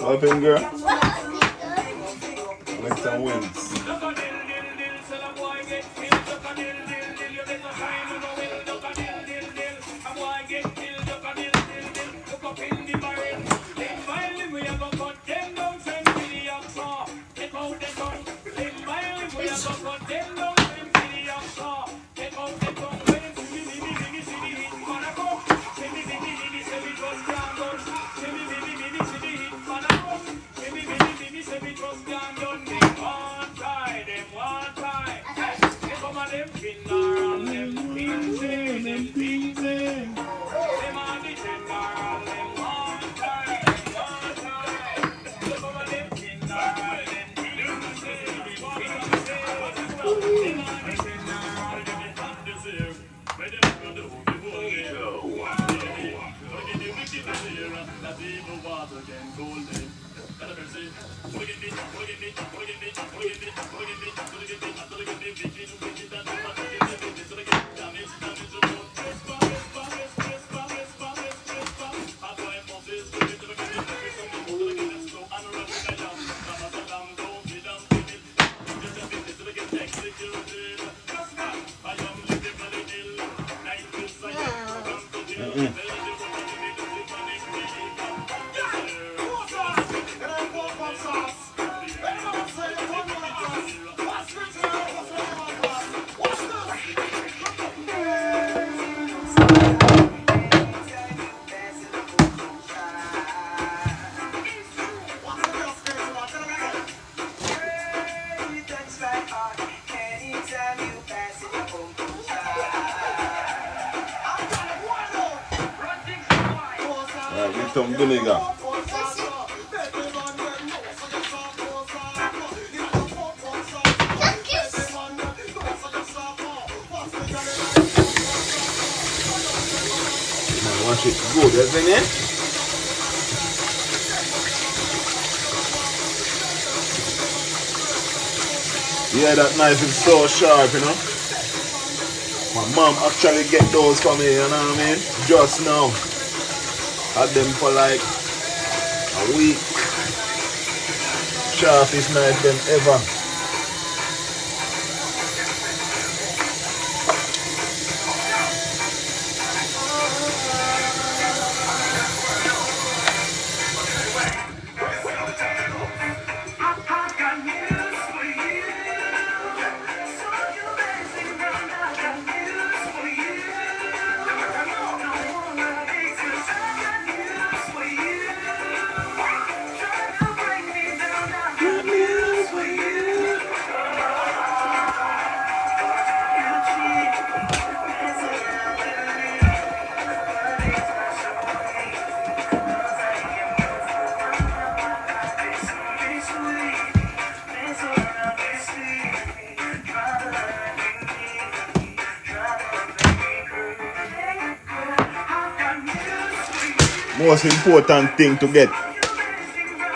Open girl. Make some wings. Some vinegar. Wash it good, isn't it? Yeah, that knife is so sharp, you know. My mom actually get those for me, you know what I mean? Just now. Had them for like a week. Sharpest knife them ever. Most important thing to get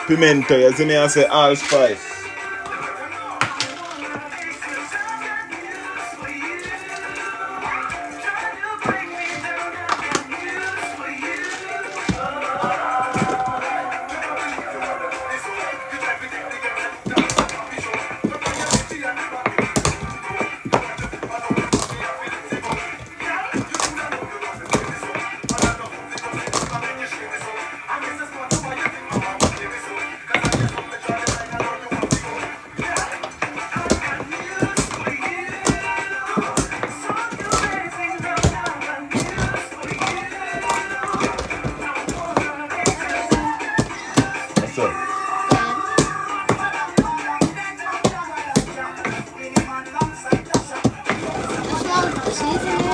pimento, you see me I say allspice.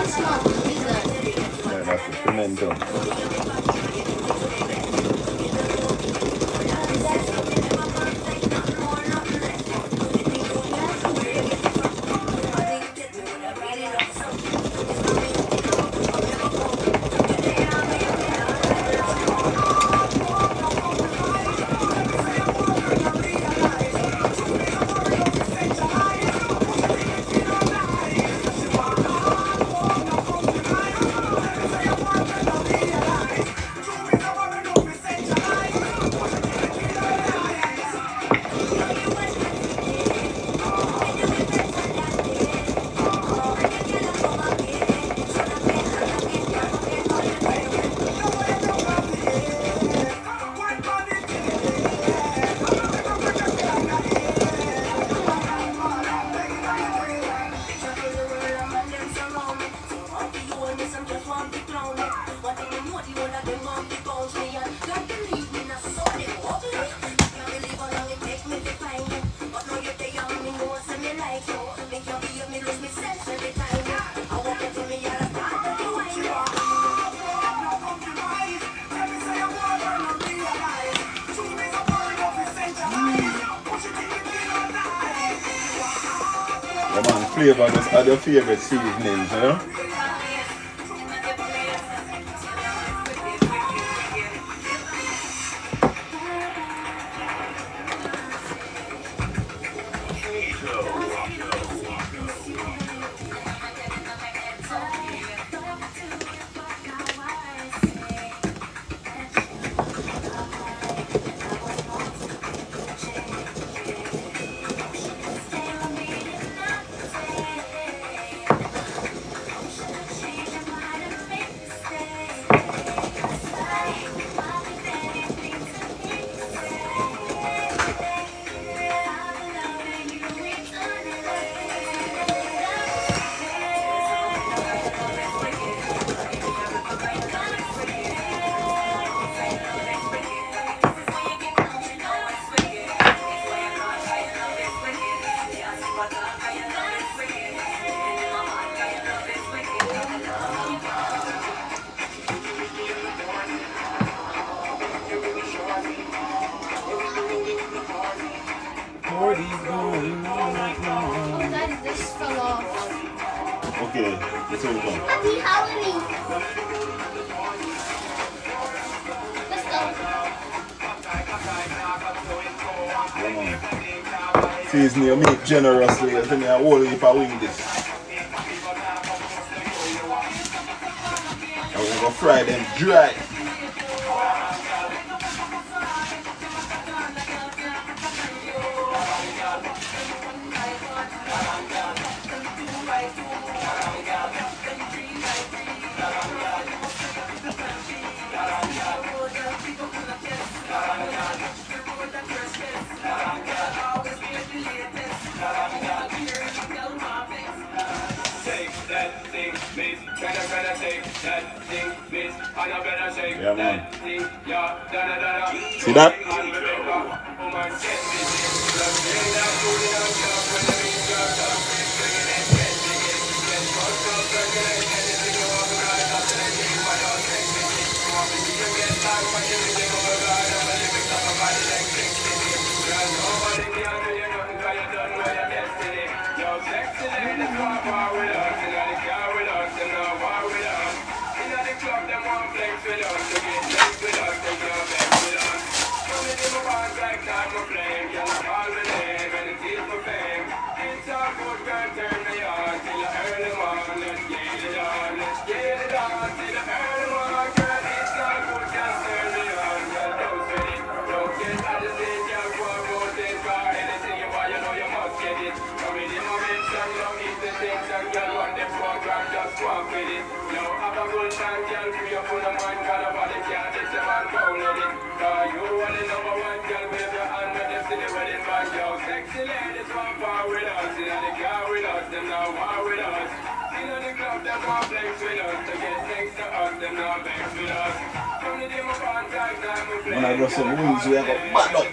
Yeah, that's the pimento. Come on, flavor, just add your favorite seasonings, you know? Okay, it's over. Happy Halloween! Let's go. Season your meat generously, I think I whole heap of wing this. And we're gonna fry them dry. Yeah, man. See that? When I got some wings, we have a bad up.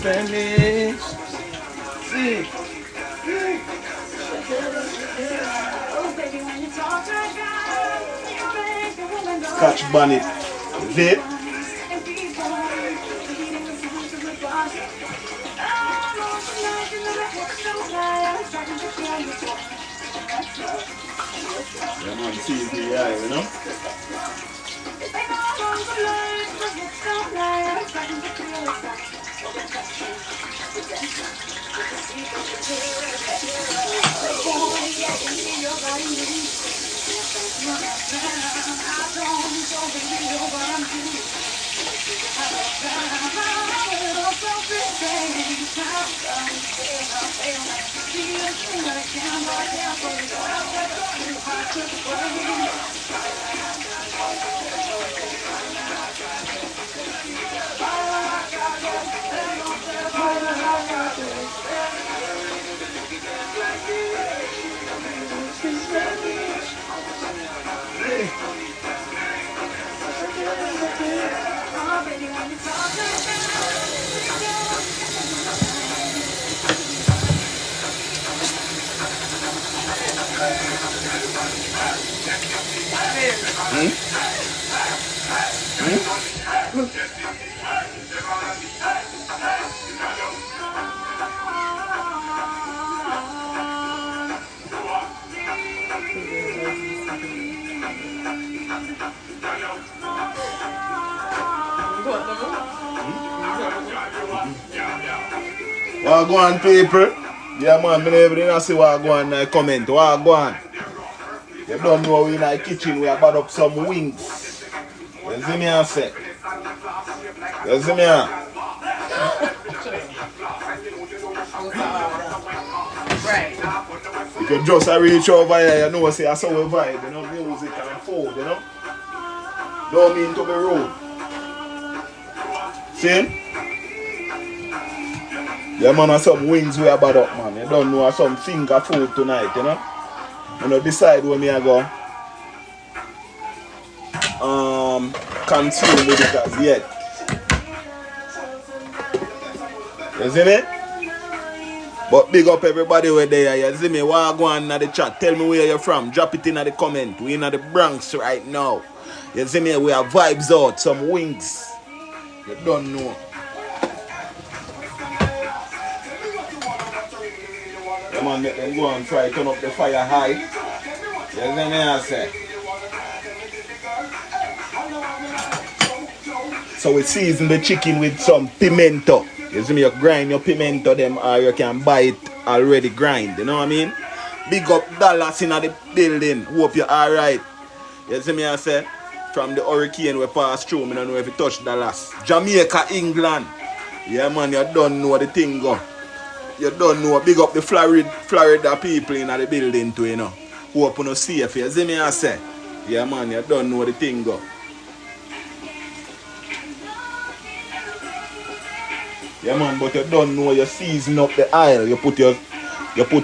Spanish. See. Scotch bonnet. Is it? Yeah, man, see the eye, you know? What go on, people? Yeah, man, I never see what go on in the comment. What go on? You don't know we in the kitchen, we have bought up some wings. You see me and say? You see me and? Right. If you just reach over here, you know, say, I saw a vibe, you know, music and food, you know? Don't mean to be rude. See? Yeah, man, have some wings we have bought up, man. You don't know, some finger food tonight, you know? You know, decide where me I go consume with it as yet. You see me? But big up everybody over there. You see me? What go on in the chat? Tell me where you're from. Drop it in the comment. We in the Bronx right now. You see me? We have vibes out. Some wings. You don't know. Come on, let them go and try turn up the fire high. You see me? I say. So we season the chicken with some pimento. You see me, you grind your pimento them or you can buy it already grind. You know what I mean? Big up Dallas in the building. Hope you're alright. You see me, I say? From the hurricane we pass through, I don't know if it touch Dallas. Jamaica, England. Yeah man, you don't know the thing go. You don't know. Big up the Florida people in the building too, you know. Hope you safe. You see me, I say? Yeah man, you don't know the thing go. Yeah man, but you don't know you season up the oil. You put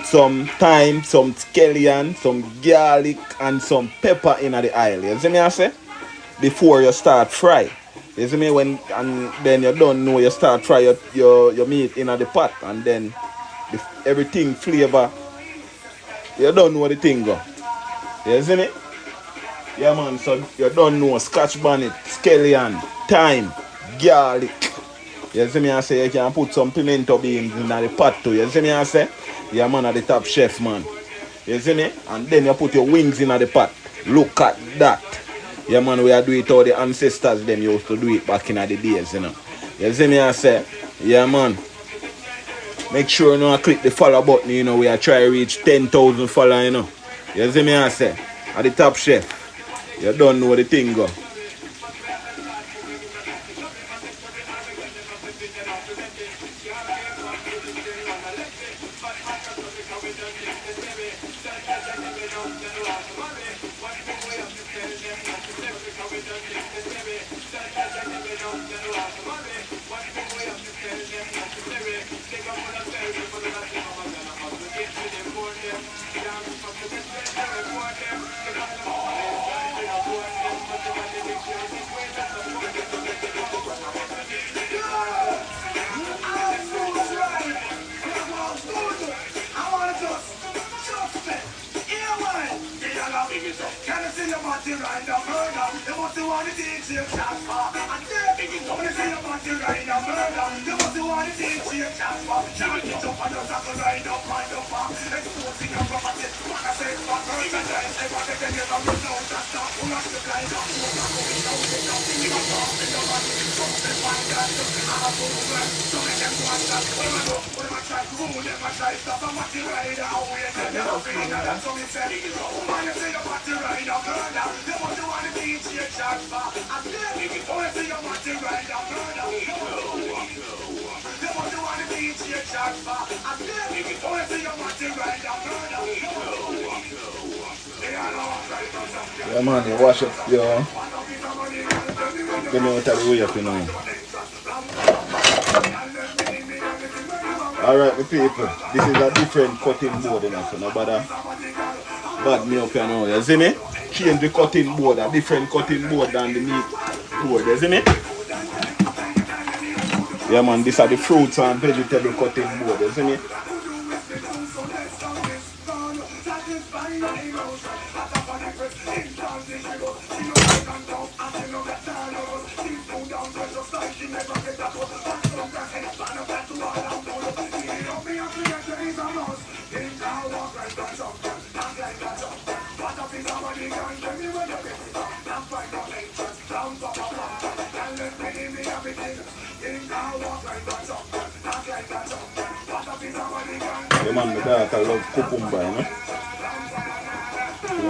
some thyme, some scallion, some garlic and some pepper in the oil. You see me I say? Before you start fry. You see me and then you don't know you start fry your meat in the pot and then everything flavor. You don't know the thing go. You see me? Yeah man, so you don't know scotch bonnet, scallion, thyme, garlic. You see me I say you can put some pimento beans in the pot too. You see me I say? Yeah man, at the top chef man. You see me? And then you put your wings in the pot. Look at that. Yeah man, we are doing it how the ancestors them used to do it back in the days, you know. You see me I say? Yeah man. Make sure you know click the follow button, you know. We are trying to reach 10,000 followers, you know. You see me I say? At the top chef. You don't know the thing go. Can I see your body right now, murder? You must want to teach you transfer. And then, when I see your body right now, murder, you must want to teach you transfer. Can't get up on your tackle right up, mind up, exposing your property. When I say fuck, merchandise, everybody can hear from your nose, that's not who has to blind up. Who has to be down, they don't think you're wrong in your body. Something like that, I'm a movement. So make them watch that. What am I do? What am I try to rule them? I try to stop a body right now. We're going to be in that, so we say, woman, you say your body right now, murder. You must want to teach you transfer. And then, when I say your body right now, murder, you must want to teach you transfer. And then, when I say your body right now, murder, Yeah man, you wash up your... Give me out of the way up, you know. Alright, my people, this is a different cutting board, you know, so nobody bad me up, you know, you see me? Change the cutting board, a different cutting board than the meat board, you see me? Yeah man, these are the fruits and vegetable cutting board, you see me? Yeah man, my daughter love cucumber, you know?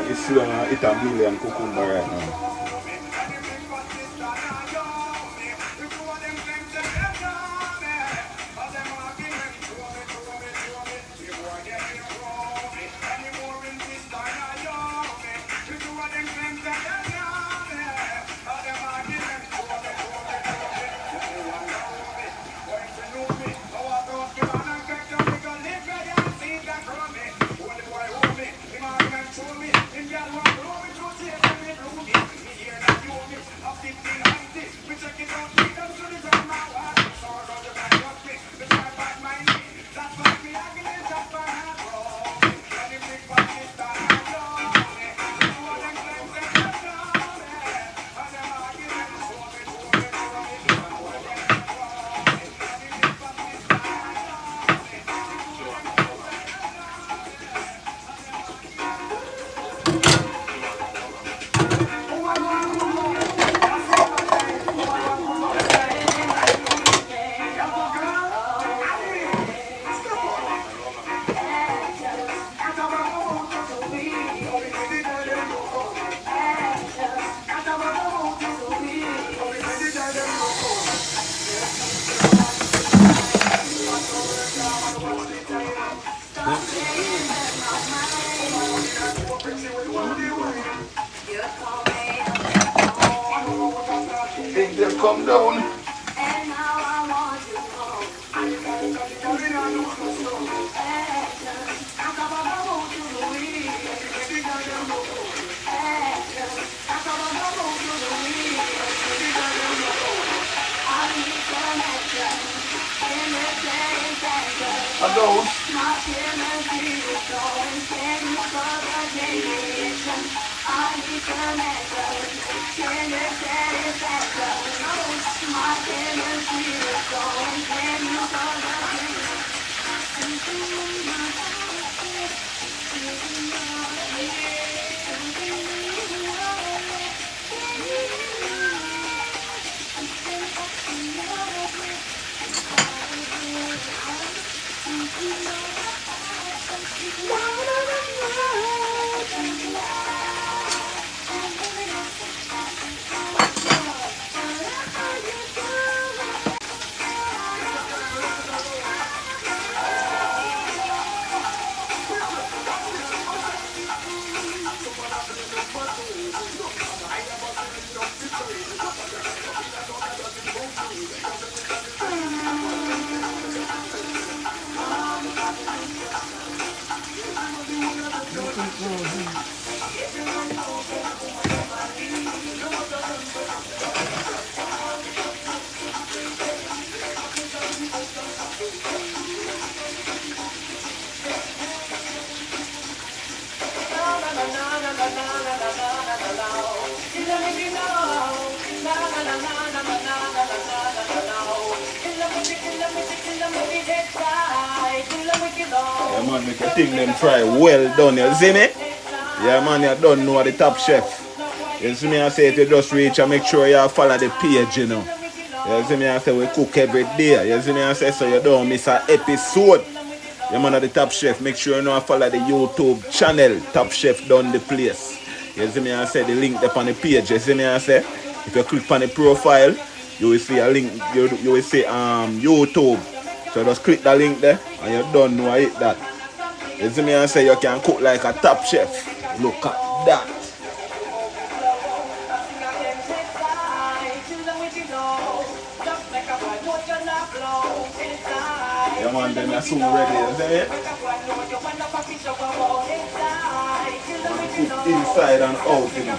It's still eat a million cucumber right now. Angel, come down. Yeah, man, make a thing them try well done, you see me? Yeah, man, you don't know the Top Chef. You see me, I say if you just reach and make sure you follow the page, you know. You see me, I say we cook every day. You see me, I say so you don't miss an episode. Yeah, man, the Top Chef, make sure you know follow the YouTube channel, TopChefDundyplace. You see me, I say the link up on the page. You see me, I say if you click on the profile, you will see a link, you will see YouTube. So just click the link there and you don't know I hit that. You see me, I say you can cook like a top chef. Look at that. Yeah, man, then you're soon ready, you see me? Cook inside and out, you know.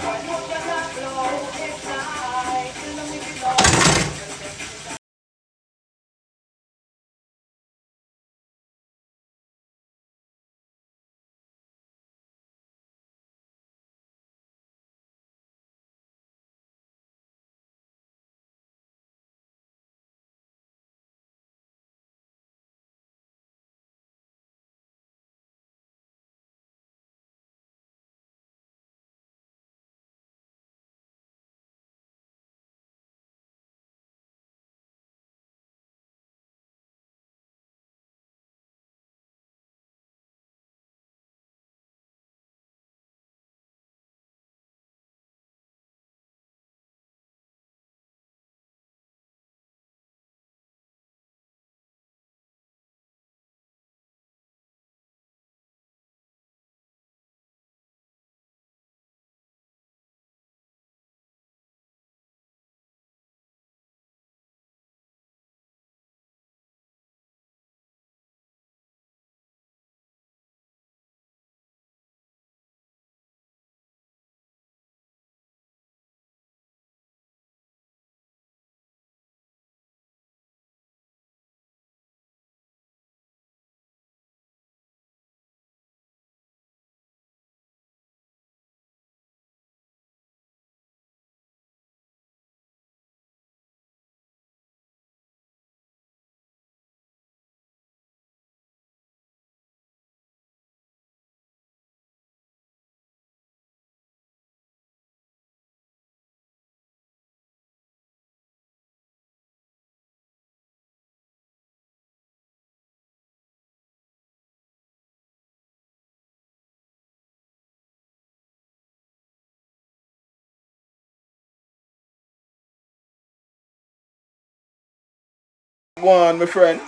Go on, my friend.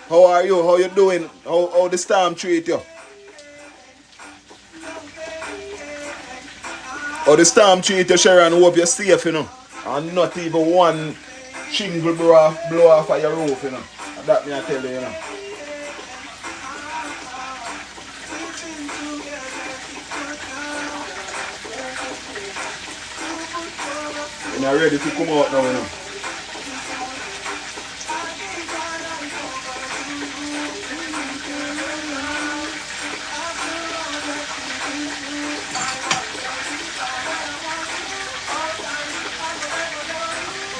How are you? How you doing? How the storm treat you? How the storm treat you, Sharon? Hope you're safe, you know. And not even one shingle blow off of your roof, you know. That me I tell you, you know. You're ready to come out now, you know.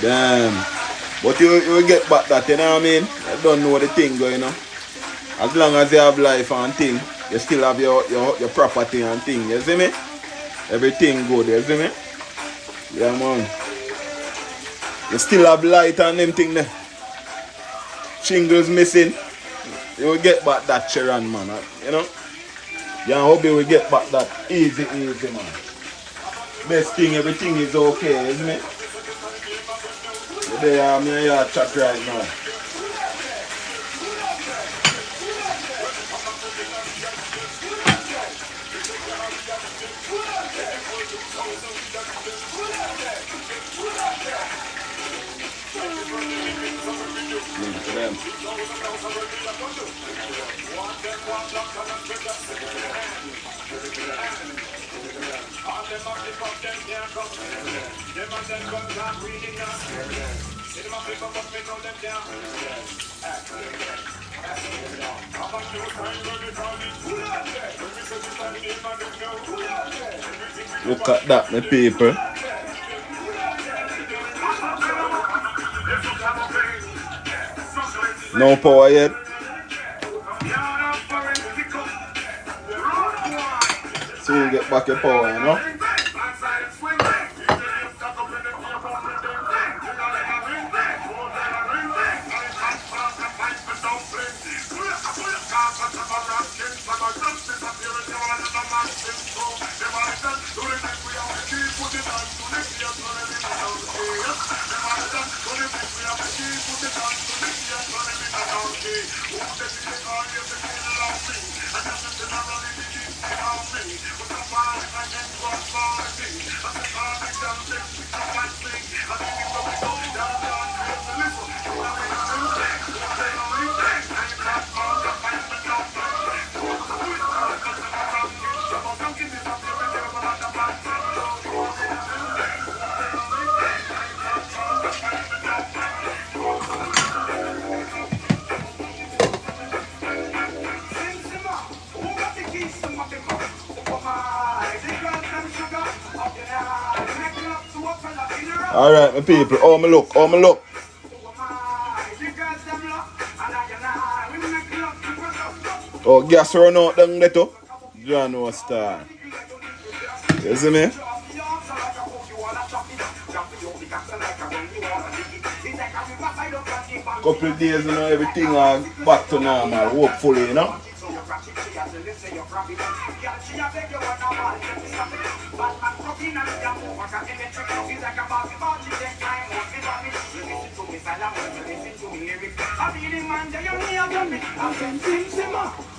Damn. But you will get back that, you know what I mean? I don't know the thing going on. As long as you have life and thing, you still have your property and thing, you see me? Everything good, you see me? Yeah, man. You still have light and them thing there. Shingles missing. You will get back that, Sharon, man. You know? Yeah, I hope you will get back that easy, man. Best thing, everything is okay, isn't it? Today I'm in your chat right now. Look at that, my people. No power yet. Soon get back your power, you know. Alright, my people, oh me look. Oh, gas run out down there too. You know star. You see me? Couple of days, you know, everything back to normal, hopefully, you know.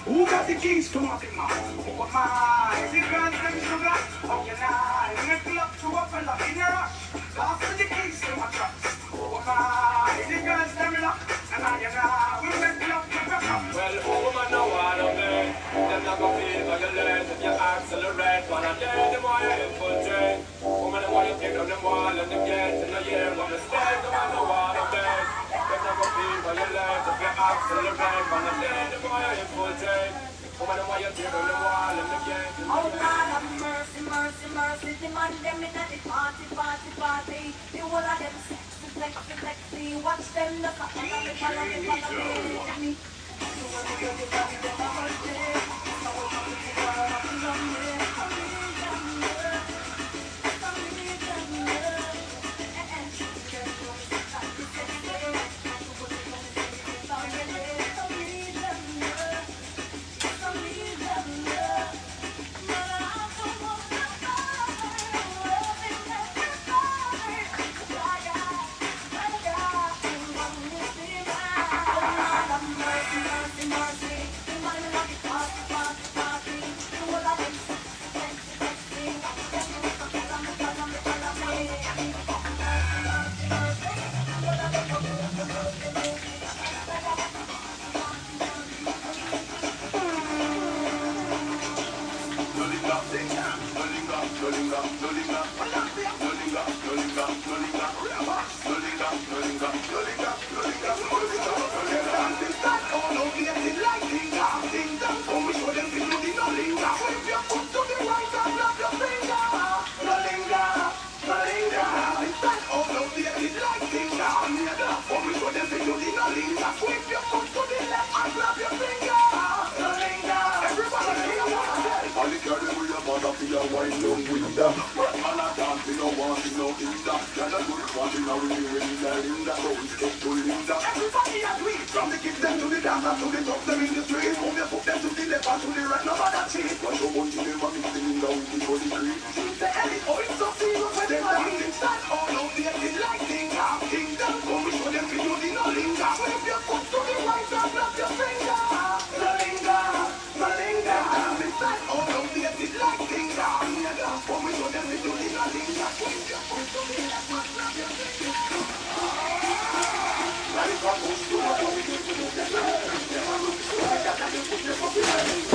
Who got the keys to my thing, man? Oh my, the girls them sugar. Oh you lie, make love to a fella in your rush. Lost the keys to my trucks. Oh my, the girls them lock. And I you lie, we make love to a fella. Well, woman know what I'm doing. Them not gonna feel violent if you accelerate. But I'm dead, them why you infiltrate. Woman know why you pick up them wall and them get in the year. But the state, them I know what I'm doing. Them not gonna feel violent if you accelerate. But I'm dead, them why you infiltrate. Oh God, have mercy, mercy, mercy. The man them in the party. The whole of them sexy. Watch them look up and follow me.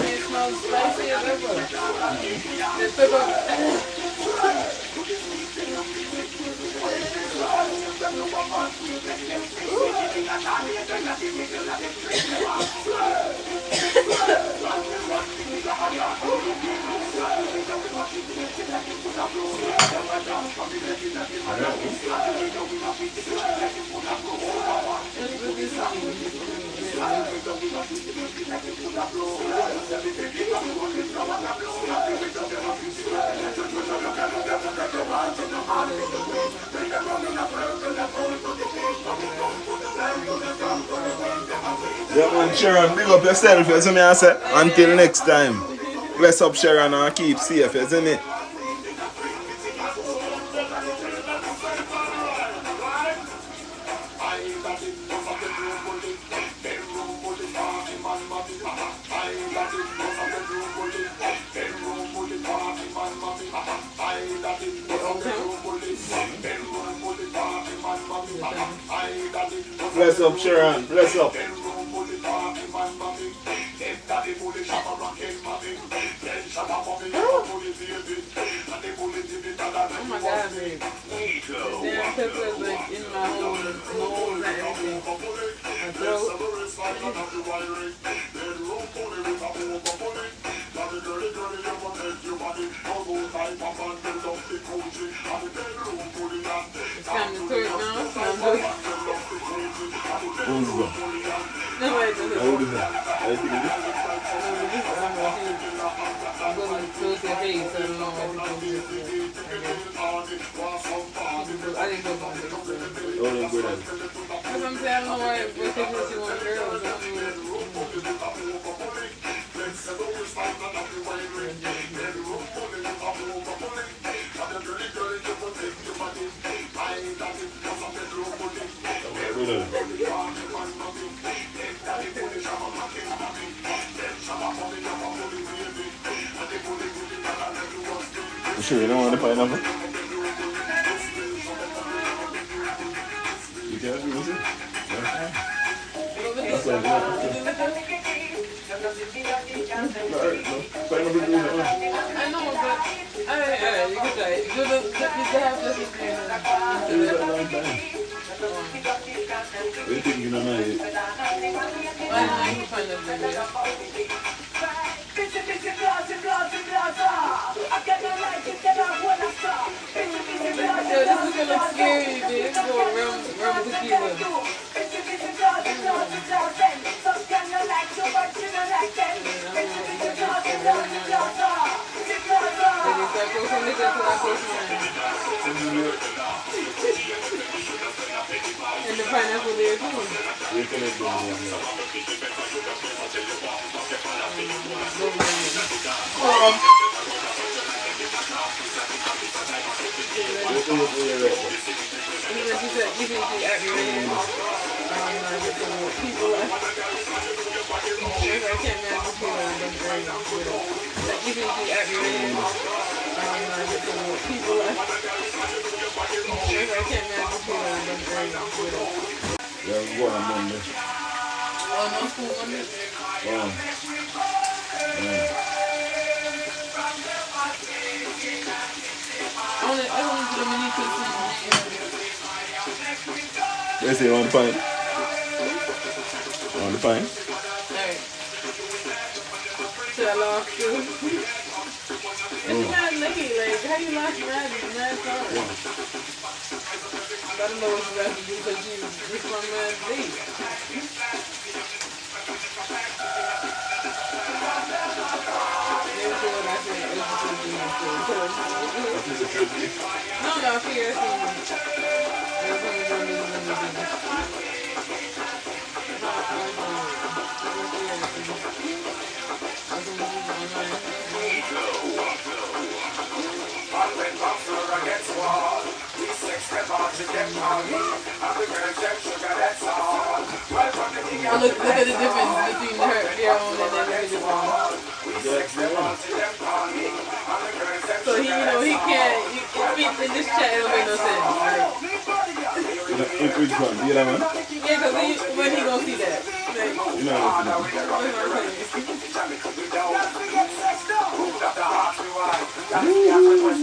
It smells spicy as ever. Yeah, man, Sharon, big up yourself, you see me I say? Until next time. Bless up, Sharon, and keep safe, you see me? Bless up, Sharon, bless up. Oh my God, babe. The damn pepper is like in my whole nose and everything. My throat. It's kind of twerk now, so I'm doing. Who's that? Nobody does it. What is that? I think it is. I'm going to close your face, so I don't know what to do. I didn't go on this. Oh, no, good at it. Because I'm saying, I don't know what pictures you want girls. I don't know. You sure you don't want the pineapple? You can't do this? That's like that. Pineapple do that. I know, but you can try it. You have this in there. It was a long time. What do you think you don't know it? I know you find it there. Yo, this is gonna look scary, dude. This is going rum tequila. And the pineapple there too. You can make She said, you think she at your hands? People are. I can't imagine people are very like, you think she at your hands? People are. I can't imagine people are very yeah, go on Monday. Oh, no school Monday? I don't do the mini cookies. They say you want the pine? You want the pine? Alright. Should I laugh too? It's mad late, like, how you laugh mad hard? I don't know what you have to do because it's from mad late. No, seriously. Look at the difference between their own and then the one. So he can't. In this chat, it don't make no sense. Right? Which one? The other one? Yeah, because when he gonna see that? Like, You know what I'm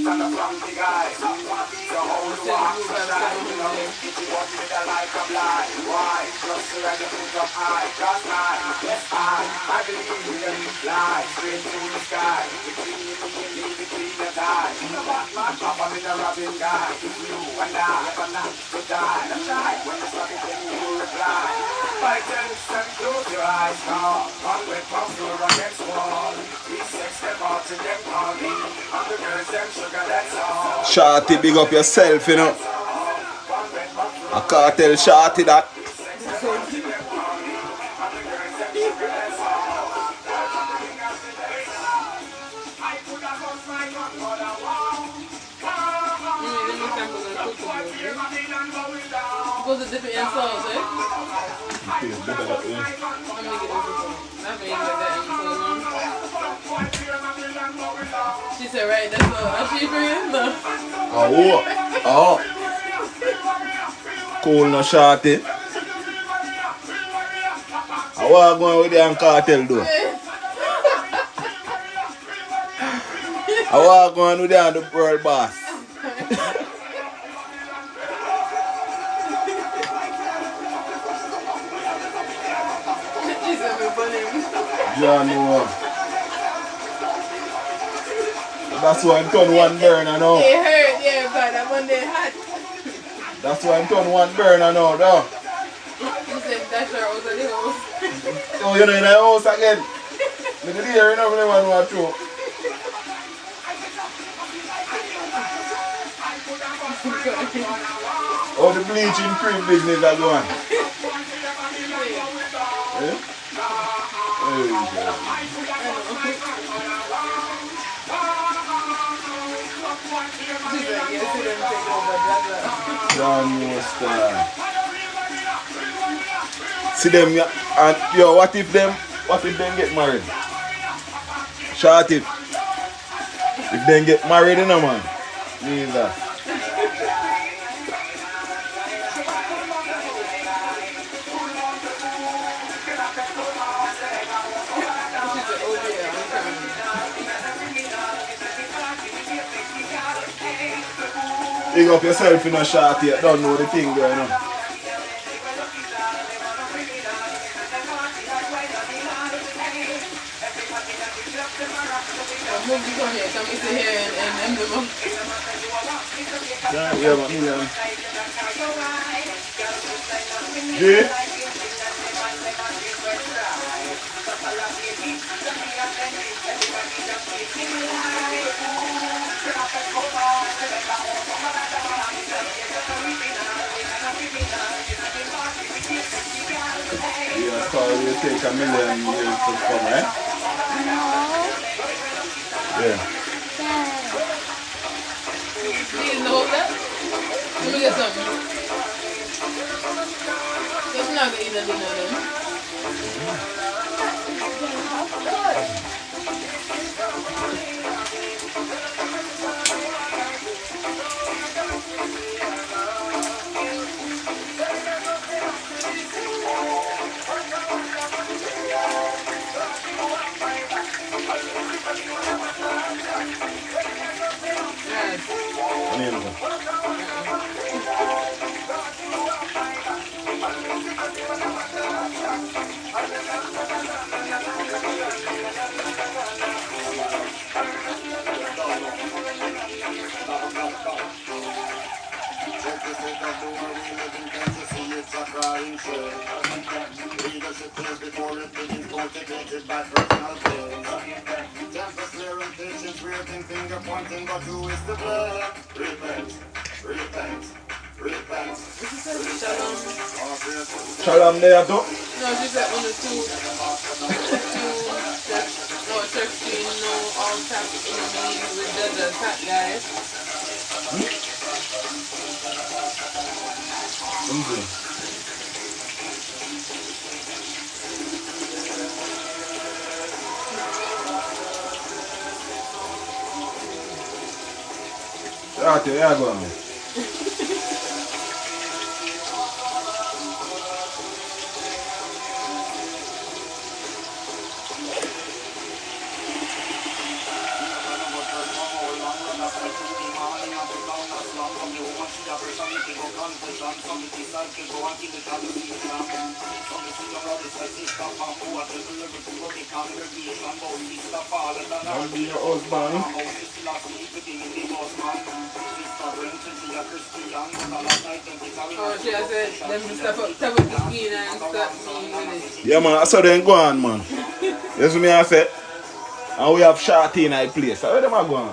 saying? a funky guy. So how you walk so shy, you know? It was with a like a blind. Why? Just to ride the foot up high. Cause I believe in fly straight to the sky. Between the time. The Batman, Papa, with a Robin guy. If you and I ever not to die. That's right. When you start it, then you will reply. By 10 cents, close your eyes now. One with pop floor against wall. These sex them out to them party. And the girls them sugar, that's all. Shorty, big up yourself, you know. I can't tell Shorty that. Goes a different sauce, eh? Okay, better that way. Let me get this one. I've been like that in so long. She said, right, that's all. Are she bringing? No. Oh. Cool, no Shorty. I want going with the cartel though. I want going with the world boss. Yeah, no. That's why I'm turn one burner now. It hurt, yeah, but that one day hot. That's why I'm turn one burner now, though. You said that's her out of the house. Oh, you're in the house again. Look at here, you know, everyone want to. Oh, the bleaching cream business are going. Yeah? There you go. See them, yeah, and yo, what if them get married? Short it. If them get married, you know, man. Means that. Big up yourself in a shot yet, don't know the thing going on. Yeah, we have a million. Yeah. Yeah, so you take a million years to come, eh? No. Yeah. Do you know that? Let me get some. It's not gonna eat the dinner then. Leadership is before it begins motivated by personal gains. Temper, swear, and patience, waiting, finger pointing, but who is to blame? Repent, repent, repent. Shalom. Shalom there, too. No, she said on the two church screen, no all tap in the meeting with the top guys. Right there, yeah, go on. I'll be your husband. Oh, she has said, them step up the skin and start me with it. Yeah, man, I saw them go on, man. You see me, I said? And we have Shorty in our place. Where them are going?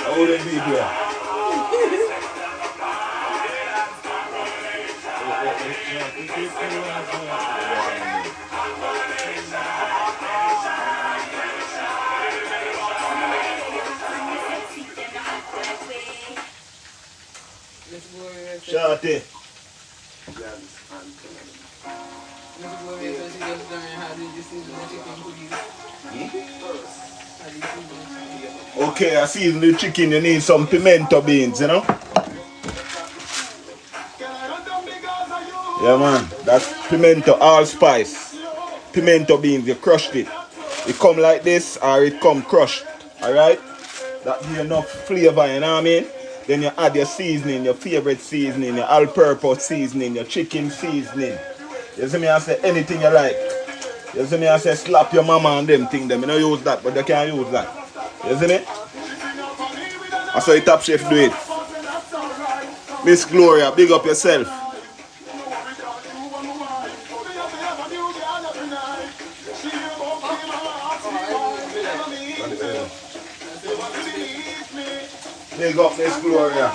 How them people are? Shorty. Okay, I season the chicken, you need some pimento beans, you know? Yeah, man, that's pimento, allspice. Pimento beans, you crushed it. It come like this or it come crushed, alright? That give you enough flavor, you know what I mean? Then you add your seasoning, your favorite seasoning, your all-purpose seasoning, your chicken seasoning. You see me, I say anything you like. You see me, I say slap your mama and them thing them. You don't use that, but you can't use that. You see me? I saw the Top Chef do it. Miss Gloria, big up yourself. Big up Miss Gloria.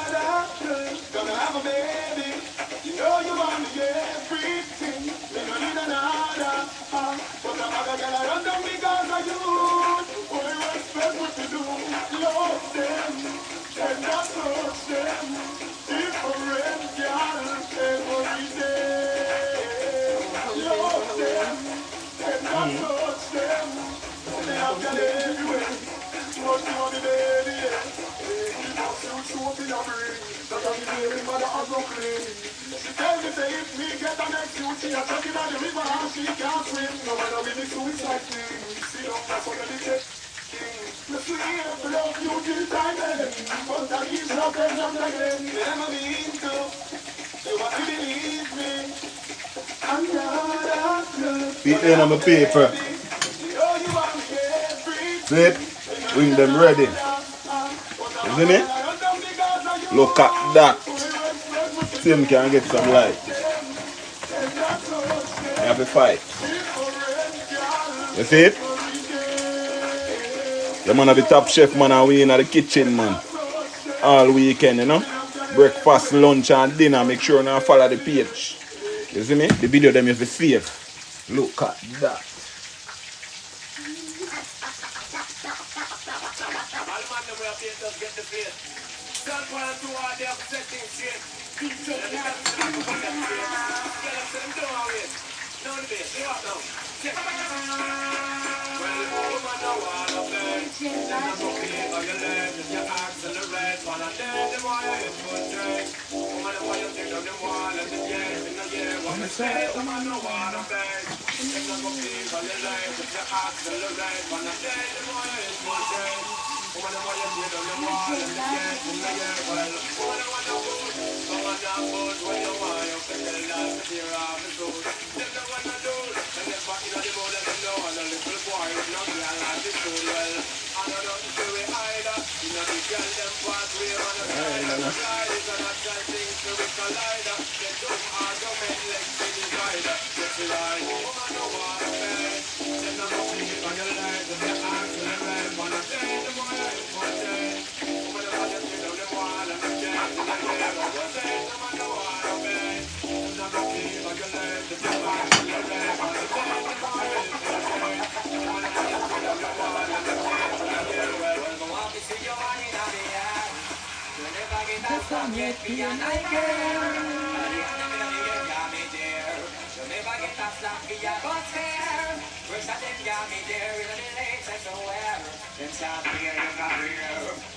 Beat in on my paper. See it? Bring them ready. You see me? Look at that. Tim can get some light. I have to fight. You see it? The man of the Top Chef, man, and we in the kitchen, man. All weekend, you know? Breakfast, lunch, and dinner. Make sure you follow the page. You see me? The video them is the safe. Look at that.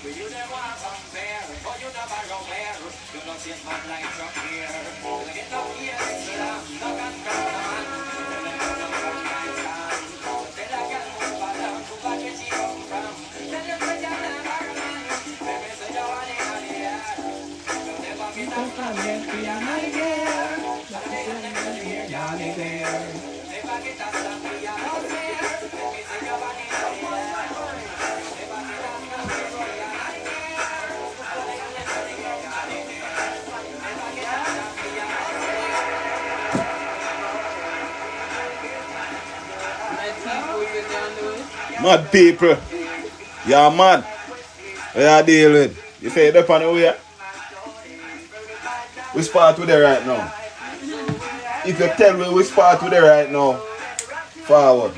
You never want some fair. Mad people. Yeah, mad. What you deal with? You say it up on the way? Which part we there right now? If you tell me which part we there right now, forward.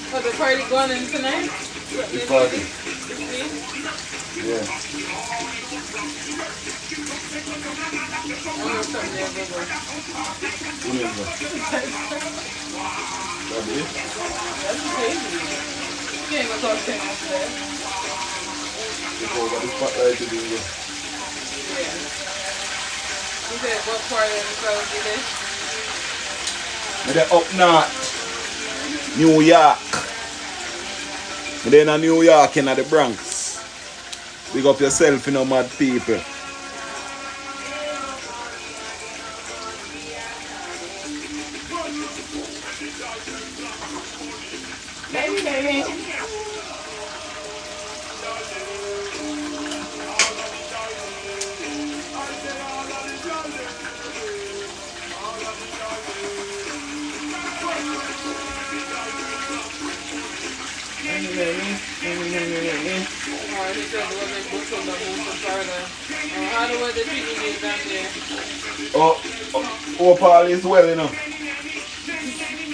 Oh, the party going in tonight? The party. Yeah. That's crazy. You ain't gonna talk to him after that. Yeah. You said what part of the crowd did they? They're up north, New York. They're in New York, in the Bronx. Big up yourself, you know, mad people. Baby. How do the people get down there? Paul is well, you know.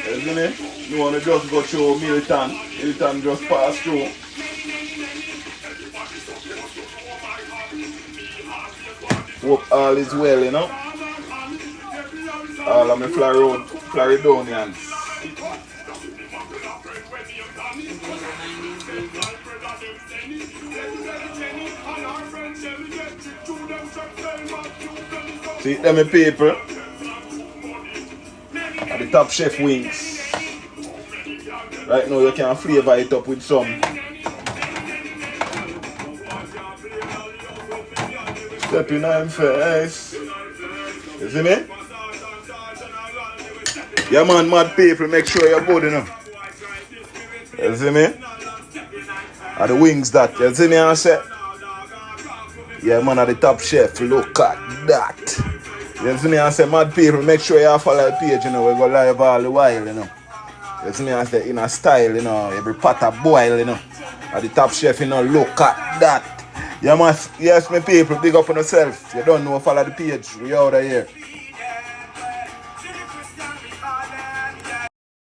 Isn't it? You want to just go through Milton. Milton just pass through. Hope all is well, you know. All of my Floridonians. See them my people. At the Top Chef wings. Right now you can flavor it up with some step in my face. You see me? Yeah man, mad people, make sure you're good enough. You see me? At the wings that, you see me I say? Yeah man, at the Top Chef, look at that. You see me I say, mad people, make sure you follow the page, you know, we go live all the while, you know. You see me I say, in a style, you know, every pot a boil, you know. At the Top Chef, you know, look at that. You must, yes, my people, big up on yourself. You don't know, follow the page. We out of here.